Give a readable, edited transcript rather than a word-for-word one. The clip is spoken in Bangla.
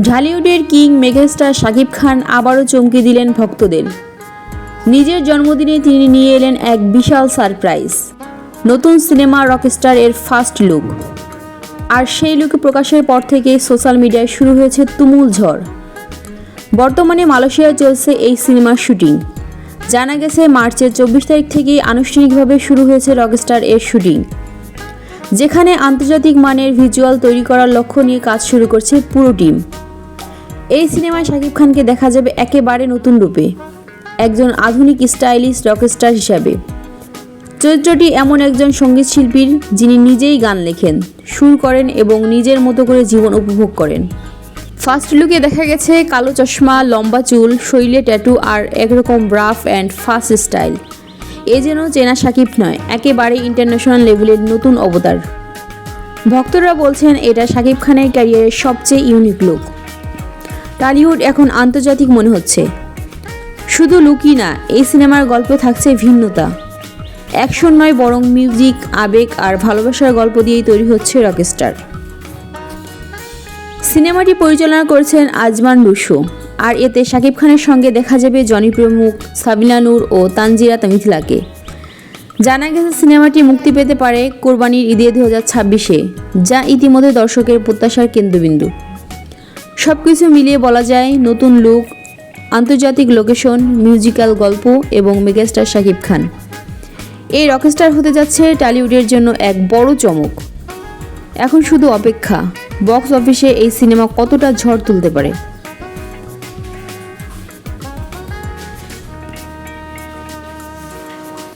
ঢালিউডের কিং মেগাস্টার শাকিব খান আবারও চমকে দিলেন ভক্তদের। নিজের জন্মদিনে তিনি নিয়ে এলেন এক বিশাল সারপ্রাইজ, নতুন সিনেমা রকস্টার এর ফার্স্ট লুক। আর সেই লুক প্রকাশের পর থেকেই সোশ্যাল মিডিয়ায় শুরু হয়েছে তুমুল ঝড়। বর্তমানে মালয়েশিয়ায় চলছে এই সিনেমার শুটিং। জানা গেছে মার্চের 24 তারিখ থেকেই আনুষ্ঠানিকভাবে শুরু হয়েছে রকস্টার এর শুটিং, যেখানে আন্তর্জাতিক মানের ভিজুয়াল তৈরি করার লক্ষ্য নিয়ে কাজ শুরু করছে পুরো টিম। এই সিনেমায় শাকিব খানকে দেখা যাবে একেবারে নতুন রূপে, একজন আধুনিক স্টাইলিশ রকস্টার হিসাবে। চরিত্রটি এমন একজন সঙ্গীত শিল্পীর যিনি নিজেই গান লেখেন, সুর করেন এবং নিজের মতো করে জীবন উপভোগ করেন। ফার্স্ট লুকে দেখা গেছে কালো চশমা, লম্বা চুল, শরীরে ট্যাটু আর একরকম রাফ অ্যান্ড ফাস্ট স্টাইল। এ যেন চেনা শাকিব নয়, একেবারে ইন্টারন্যাশনাল লেভেলের নতুন অবতার। ভক্তরা বলছেন এটা শাকিব খানের ক্যারিয়ারের সবচেয়ে ইউনিক লুক। টলিউড এখন আন্তর্জাতিক মনে হচ্ছে। শুধু লুকই না, এই সিনেমার গল্পে থাকছে ভিন্নতা। অ্যাকশন নয়, বরং মিউজিক, আবেগ আর ভালোবাসার গল্প দিয়েই তৈরি হচ্ছে রকস্টার। সিনেমাটি পরিচালনা করেছেন আজমান রুশো, আর এতে শাকিব খানের সঙ্গে দেখা যাবে জনি প্রমুখ, সাবিনা নূর ও তানজিরা মিথিলাকে। জানা গেছে সিনেমাটি মুক্তি পেতে পারে কোরবানির ঈদে 2026-এ, যা ইতিমধ্যে দর্শকের প্রত্যাশার কেন্দ্রবিন্দু। সবকিছু মিলিয়ে বলা যায় নতুন লুক, আন্তর্জাতিক লোকেশন, মিউজিক্যাল গল্প এবং মেগাস্টার শাকিব খান। এই রকস্টার হতে যাচ্ছে টলিউডের জন্য এক বড় চমক। এখন শুধু অপেক্ষা, বক্স অফিসে এই সিনেমা কতটা ঝড় তুলতে পারে।